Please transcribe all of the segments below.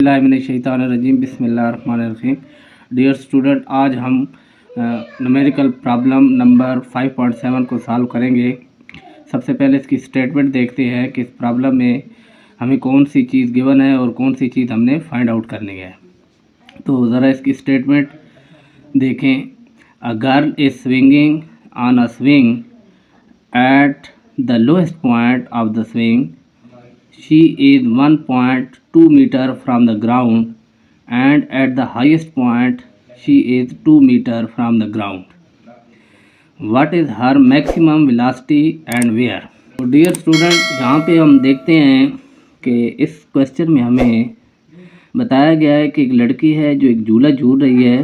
बिस्मिल्लाहिर्रहमानिर्रहीम बिस्मिल्लाहिर्रहमानिर्रहीम। Dear student, आज हम न्यूमेरिकल प्रॉब्लम नंबर 5.7 को सॉल्व करेंगे। सबसे पहले इसकी स्टेटमेंट देखते हैं कि इस प्रॉब्लम में हमें कौन सी चीज़ गिवन है और कौन सी चीज़ हमने फाइंड आउट करनी है। तो ज़रा इसकी स्टेटमेंट देखें। A girl is swinging on a swing at the lowest point of the swing. She is 1.2 meter from the ground and at the highest point she is 2 meter from the ground. What is her maximum velocity and where? तो dear student, यहाँ पे हम देखते हैं कि इस question में हमें बताया गया है कि एक लड़की है जो एक झूला झूल रही है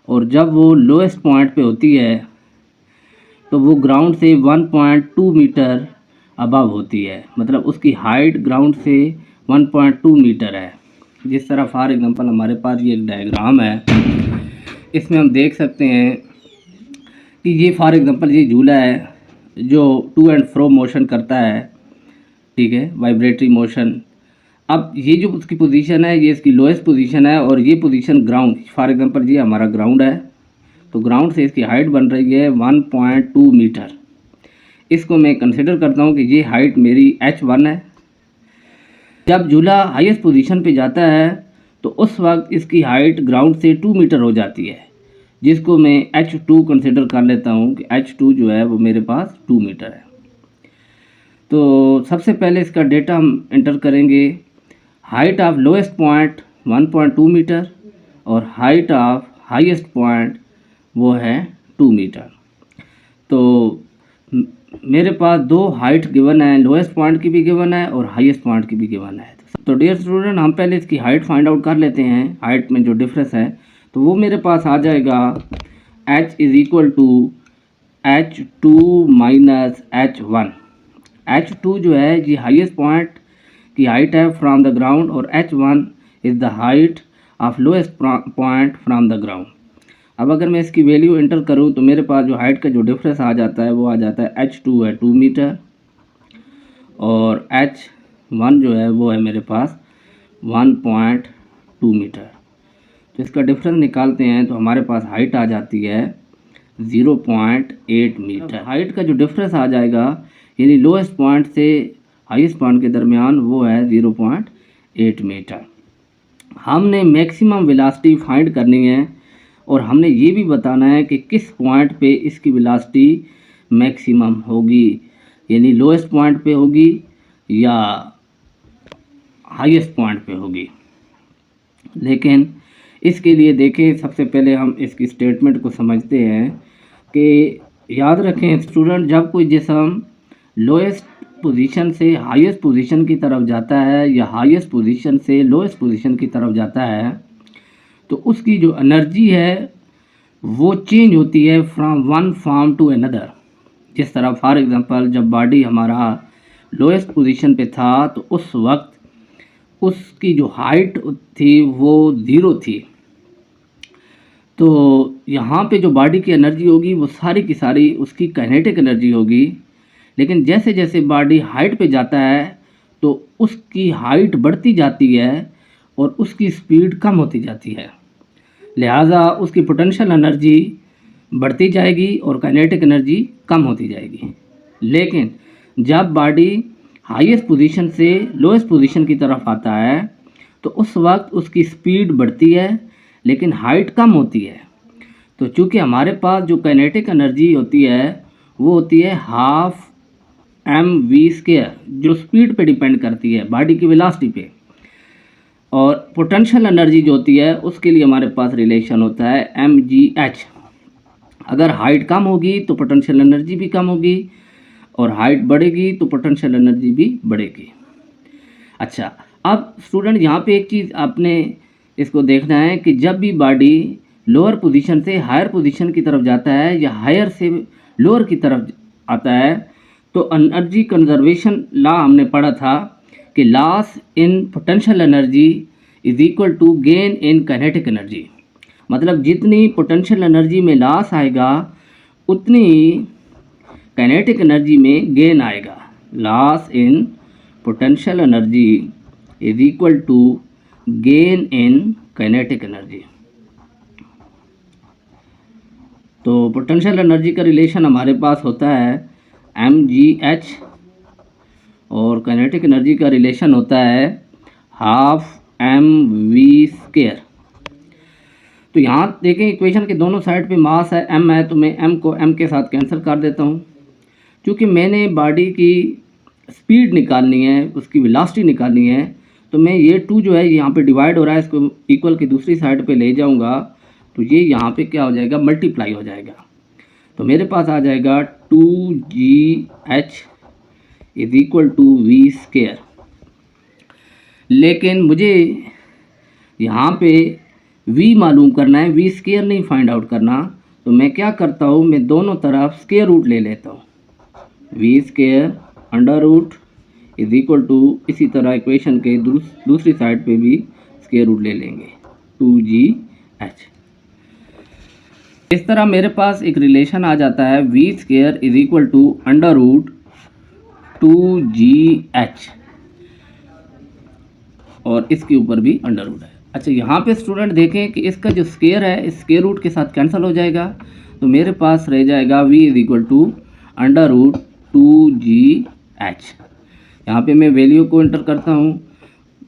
और जब वो लोएस्ट पॉइंट पे होती है तो वो ग्राउंड से 1.2 मीटर अबव होती है। मतलब उसकी हाइट ग्राउंड से 1.2 मीटर है। जिस तरह फॉर एग्जांपल हमारे पास ये एक डायग्राम है, इसमें हम देख सकते हैं कि ये फॉर एग्जांपल ये झूला है जो टू एंड फ्रो मोशन करता है, ठीक है, वाइब्रेटरी मोशन। अब ये जो उसकी पोजीशन है ये इसकी लोएस्ट पोजीशन है और ये पोजीशन ग्राउंड, फॉर एग्जांपल ये हमारा ग्राउंड है, तो ग्राउंड से इसकी हाइट बन रही है 1.2 मीटर। इसको मैं कंसिडर करता हूँ कि ये हाइट मेरी h1 है। जब झूला हाईएस्ट पोजीशन पे जाता है तो उस वक्त इसकी हाइट ग्राउंड से 2 मीटर हो जाती है, जिसको मैं h2 कंसिडर कर लेता हूँ कि h2 जो है वो मेरे पास 2 मीटर है। तो सबसे पहले इसका डेटा हम एंटर करेंगे। Height of lowest point 1.2 metre और हाइट ऑफ हाईएस्ट पॉइंट वो है 2 मीटर। तो मेरे पास दो हाइट गिवन है, लोएस्ट पॉइंट की भी गिवन है और हाईएस्ट पॉइंट की भी गिवन है। तो डियर स्टूडेंट, हम पहले इसकी हाइट फाइंड आउट कर लेते हैं। हाइट में जो डिफरेंस है तो वो मेरे पास आ जाएगा h is equal to h2 minus h1। h2 जो है ये हाईएस्ट पॉइंट की हाइट है फ्रॉम द ग्राउंड और h1 is the height of lowest point from the ground. अब अगर मैं इसकी वैल्यू एंटर करूं तो मेरे पास जो हाइट का जो डिफरेंस आ जाता है वो आ जाता है h2 है 2 मीटर और h1 जो है वो है मेरे पास 1.2 मीटर। तो इसका डिफरेंस निकालते हैं तो हमारे पास हाइट आ जाती है 0.8 मीटर। हाइट का जो डिफरेंस आ जाएगा यानी लोएस्ट पॉइंट से हाईएस्ट पॉइंट के दरमियान वो है 0.8 मीटर। हमने मैक्सिमम वेलोसिटी फाइंड करनी है और हमने ये भी बताना है कि किस पॉइंट पे इसकी वेलोसिटी मैक्सिमम होगी, यानी लोएस्ट पॉइंट पे होगी या हाईएस्ट पॉइंट पे होगी। लेकिन इसके लिए देखें, सबसे पहले हम इसकी स्टेटमेंट को समझते हैं कि याद रखें स्टूडेंट, जब कोई जिस्म लोएस्ट पोजीशन से हाईएस्ट पोजीशन की तरफ जाता है या हाईएस्ट पोजीशन से लोएस्ट पोजीशन की तरफ जाता है तो उसकी जो एनर्जी है वो चेंज होती है from one form to another. जिस तरह फॉर एग्जांपल जब बॉडी हमारा लोएस्ट पोजीशन पे था तो उस वक्त उसकी जो हाइट थी वो 0 थी। तो यहाँ पे जो बॉडी की एनर्जी होगी वो सारी की सारी उसकी काइनेटिक एनर्जी होगी। लेकिन जैसे जैसे बॉडी हाइट पे जाता है तो उसकी हाइट बढ़ती जाती है और उसकी स्पीड कम होती जाती है, लिहाजा उसकी पोटेंशियल एनर्जी बढ़ती जाएगी और काइनेटिक एनर्जी कम होती जाएगी। लेकिन जब बॉडी हाईएस्ट पोजीशन से लोएस्ट पोजीशन की तरफ आता है तो उस वक्त उसकी स्पीड बढ़ती है लेकिन हाइट कम होती है। तो चूँकि हमारे पास जो काइनेटिक एनर्जी होती है वो होती है हाफ mv², जो स्पीड पे डिपेंड करती है, बॉडी की वेलोसिटी पे। और पोटेंशियल एनर्जी जो होती है उसके लिए हमारे पास रिलेशन होता है mgh। अगर हाइट कम होगी तो पोटेंशियल एनर्जी भी कम होगी और हाइट बढ़ेगी तो पोटेंशियल एनर्जी भी बढ़ेगी। अच्छा, अब स्टूडेंट यहाँ पे एक चीज़ आपने इसको देखना है कि जब भी बॉडी लोअर पोजीशन से हायर पोजीशन की तरफ जाता है या हायर से लोअर की तरफ आता है तो एनर्जी कंजर्वेशन लॉ हमने पढ़ा था कि loss in potential energy is equal to gain in kinetic energy. मतलब जितनी पोटेंशियल एनर्जी में लॉस आएगा उतनी काइनेटिक एनर्जी में गेन आएगा। Loss in potential energy is equal to gain in kinetic energy. तो पोटेंशियल एनर्जी का रिलेशन हमारे पास होता है mgh और काइनेटिक एनर्जी का रिलेशन होता है हाफ mv²। तो यहाँ देखें इक्वेशन के दोनों साइड पे मास है m है, तो मैं m को m के साथ कैंसिल कर देता हूँ। क्योंकि मैंने बॉडी की स्पीड निकालनी है, उसकी वेलोसिटी निकालनी है, तो मैं ये 2 जो है यहाँ पे डिवाइड हो रहा है, इसको इक्वल की दूसरी साइड पे ले जाऊँगा तो ये यहाँ पे क्या हो जाएगा, मल्टीप्लाई हो जाएगा। तो मेरे पास आ जाएगा 2gh is equal to v²। लेकिन मुझे यहाँ पे v मालूम करना है, v² नहीं फाइंड आउट करना। तो मैं क्या करता हूँ, मैं दोनों तरफ स्क्वायर रूट ले लेता हूँ। v² under root is equal to, इसी तरह इक्वेशन के दूसरी साइड पे भी स्क्वायर रूट ले लेंगे 2gh। इस तरह मेरे पास एक रिलेशन आ जाता है v² is equal to under root 2gh और इसके ऊपर भी अंडर रूट है। अच्छा, यहाँ पे स्टूडेंट देखें कि इसका जो स्क्वायर है इस स्क्वायर रूट के साथ कैंसिल हो जाएगा, तो मेरे पास रह जाएगा v is equal to under root 2gh। यहाँ पे मैं वैल्यू को एंटर करता हूँ,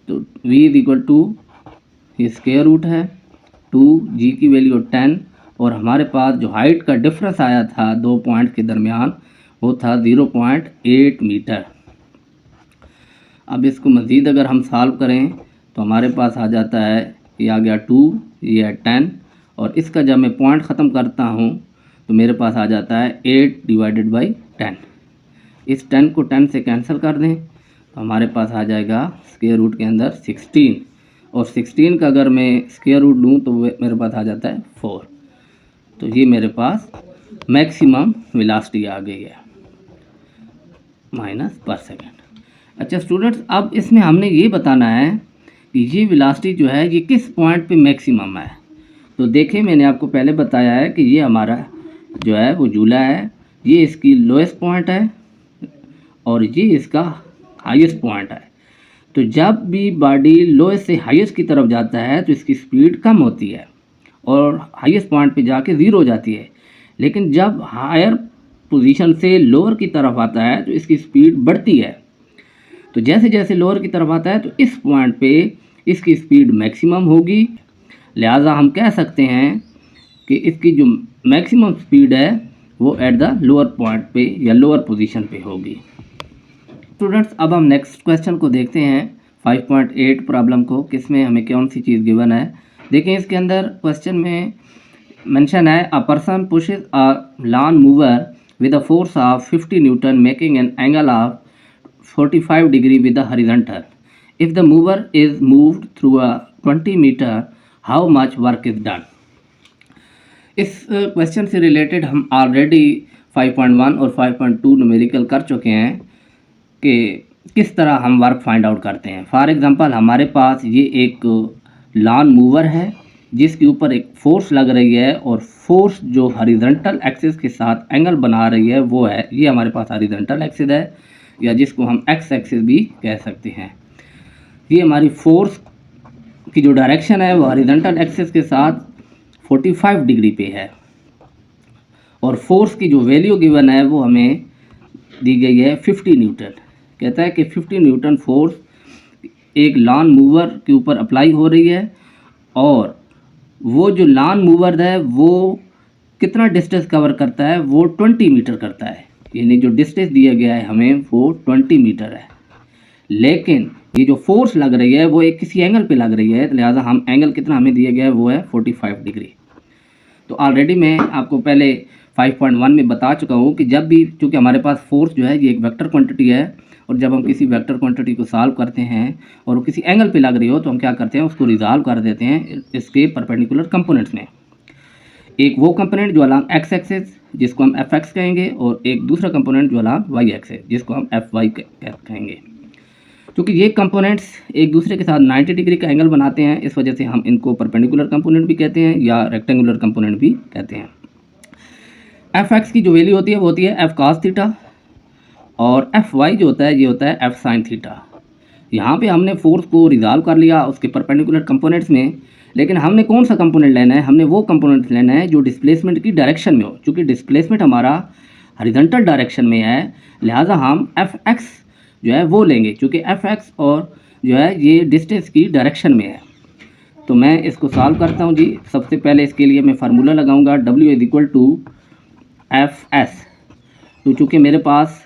तो v इज इक्वल टू ये स्क्वायर रूट है 2g की वैल्यू 10 और हमारे पास जो हाइट का डिफरेंस आया था 2 पॉइंट के दरमियान वो था 0.8 मीटर। अब इसको मज़ीद अगर हम सॉल्व करें तो हमारे पास आ जाता है, ये आ गया 2, ये है 10 और इसका जब मैं पॉइंट ख़त्म करता हूँ तो मेरे पास आ जाता है 8 डिवाइडेड बाई 10। इस 10 को 10 से कैंसिल कर दें तो हमारे पास आ जाएगा स्क्वायर रूट के अंदर 16 और 16 का अगर मैं स्क्वायर रूट लूँ तो मेरे पास आ जाता है 4। तो ये मेरे पास मैक्सिमम वेलोसिटी आ गई है माइनस पर सेकेंड। अच्छा स्टूडेंट्स, अब इसमें हमने ये बताना है कि ये वेलोसिटी जो है ये किस पॉइंट पे मैक्सिमम है। तो देखें, मैंने आपको पहले बताया है कि ये हमारा जो है वो जूला है, ये इसकी लोएस्ट पॉइंट है और ये इसका हाईएस्ट पॉइंट है। तो जब भी बॉडी लोएस्ट से हाईएस्ट की तरफ जाता है तो इसकी स्पीड कम होती है और हाईएस्ट पॉइंट पे जाके 0 हो जाती है। लेकिन जब हायर पोजीशन से लोअर की तरफ आता है तो इसकी स्पीड बढ़ती है। तो जैसे जैसे लोअर की तरफ आता है तो इस पॉइंट पे इसकी स्पीड मैक्सिमम होगी। लिहाजा हम कह सकते हैं कि इसकी जो मैक्सिमम स्पीड है वो एट द लोअर पॉइंट पे या लोअर पोजीशन पे होगी। स्टूडेंट्स, अब हम नेक्स्ट क्वेश्चन को देखते हैं 5.8 प्रॉब्लम को, किसमें हमें कौन सी चीज़ गिवन है। देखें, इसके अंदर क्वेश्चन में मेंशन है a person pushes a lawn mower with a force of 50 newton making an angle of 45 degree with the horizontal. If the mower is moved through a 20 metre, how much work is done. इस question से related हम already 5.1 और 5.2 numerical कर चुके हैं कि किस तरह हम वर्क फाइंड आउट करते हैं। फॉर एग्जांपल, हमारे पास ये एक लॉन मूवर है जिसके ऊपर एक फोर्स लग रही है और फोर्स जो हॉरिजॉन्टल एक्सिस के साथ एंगल बना रही है वो है, ये हमारे पास हॉरिजॉन्टल एक्सिस है या जिसको हम एक्स एक्सिस भी कह सकते हैं। ये हमारी फोर्स की जो डायरेक्शन है वो हॉरिजॉन्टल एक्सिस के साथ 45 डिग्री पे है और फोर्स की जो वैल्यू गिवन है वो हमें दी गई है 50 न्यूटन। कहता है कि 50 न्यूटन फोर्स एक लॉन मूवर के ऊपर अप्लाई हो रही है और वो जो लॉन मूवर है वो कितना डिस्टेंस कवर करता है, वो 20 मीटर करता है। यानी जो डिस्टेंस दिया गया है हमें वो 20 मीटर है। लेकिन ये जो फोर्स लग रही है वो एक किसी एंगल पे लग रही है, लिहाजा हम एंगल कितना हमें दिया गया है वो है 45 डिग्री। तो ऑलरेडी मैं आपको पहले 5.1 में बता चुका हूँ कि जब भी, चूँकि हमारे पास फोर्स जो है ये एक वेक्टर क्वांटिटी है और जब हम किसी वेक्टर क्वांटिटी को सॉल्व करते हैं और वो किसी एंगल पे लग रही हो तो हम क्या करते हैं, उसको रिजॉल्व कर देते हैं इसके परपेंडिकुलर कंपोनेंट्स में। एक वो कंपोनेंट जो अलॉन्ग एक्स एक्सिस जिसको हम एफ एक्स कहेंगे और एक दूसरा कंपोनेंट जो अलॉन्ग वाई एक्सिस जिसको हम एफ वाई कहेंगे। क्योंकि ये कंपोनेंट्स एक दूसरे के साथ 90 डिग्री का एंगल बनाते हैं, इस वजह से हम इनको परपेंडिकुलर कंपोनेंट भी कहते हैं या रेक्टेंगुलर कंपोनेंट भी कहते हैं। एफ एक्स की जो वैल्यू होती है वो होती है एफ कॉस थीटा और एफ वाई जो होता है ये होता है एफ साइन थीटा। यहाँ पे हमने फोर्स को रिजॉल्व कर लिया उसके परपेंडिकुलर कंपोनेंट्स में, लेकिन हमने कौन सा कंपोनेंट लेना है, हमने वो कंपोनेंट लेना है जो डिस्प्लेसमेंट की डायरेक्शन में हो। चूँकि डिस्प्लेसमेंट हमारा हॉरिजॉन्टल डायरेक्शन में है, लिहाजा हम एफ एक्स जो है वो लेंगे, क्योंकि एफ एक्स और जो है ये डिस्टेंस की डायरेक्शन में है। तो मैं इसको सॉल्व करता हूँ जी। सबसे पहले इसके लिए मैं फार्मूला लगाऊंगा W is equal to F S. तो चूँकि मेरे पास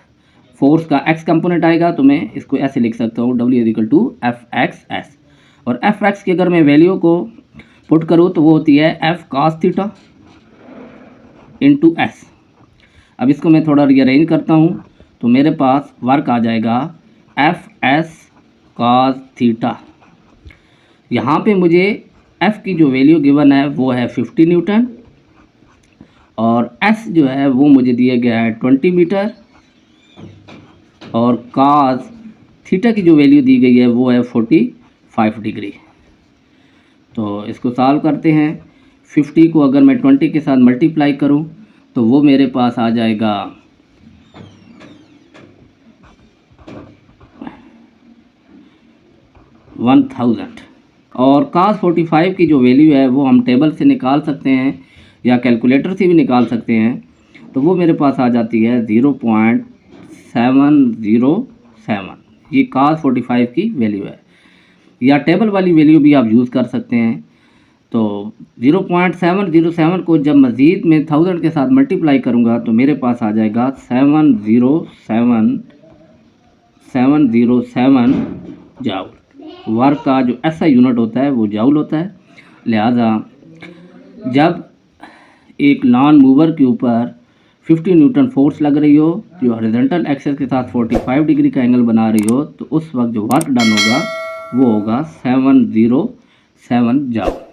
फोर्स का x कंपोनेंट आएगा तो मैं इसको ऐसे लिख सकता हूँ, W is equal to F x S. और एफ एक्स की अगर मैं वैल्यू को पुट करूँ तो वो होती है F cos theta into S. अब इसको मैं थोड़ा रीअरेंज करता हूँ तो मेरे पास वर्क आ जाएगा एफ एस कॉस थीटा। यहाँ पे मुझे f की जो वैल्यू गिवन है वो है 50 न्यूटन और s जो है वो मुझे दिया गया है 20 मीटर और cos थीटा की जो वैल्यू दी गई है वो है 45 डिग्री। तो इसको सॉल्व करते हैं। 50 को अगर मैं 20 के साथ मल्टीप्लाई करूं तो वो मेरे पास आ जाएगा 1000 और cos 45 की जो वैल्यू है वो हम टेबल से निकाल सकते हैं या कैलकुलेटर से भी निकाल सकते हैं। तो वो मेरे पास आ जाती है 0.707। ये cos 45 की वैल्यू है, या टेबल वाली वैल्यू भी आप यूज़ कर सकते हैं। तो 0.707 को जब मज़ीद में 1000 के साथ मल्टीप्लाई करूँगा तो मेरे पास आ जाएगा 707 जाउल। वर्क का जो ऐसा यूनिट होता है वो जाउल होता है। लिहाजा जब एक लॉन मूवर के ऊपर 50 न्यूटन फोर्स लग रही हो जो हॉरिजॉन्टल एक्सिस के साथ 45 डिग्री का एंगल बना रही हो, तो उस वक्त जो वर्क डन होगा वो होगा 707 जाउल।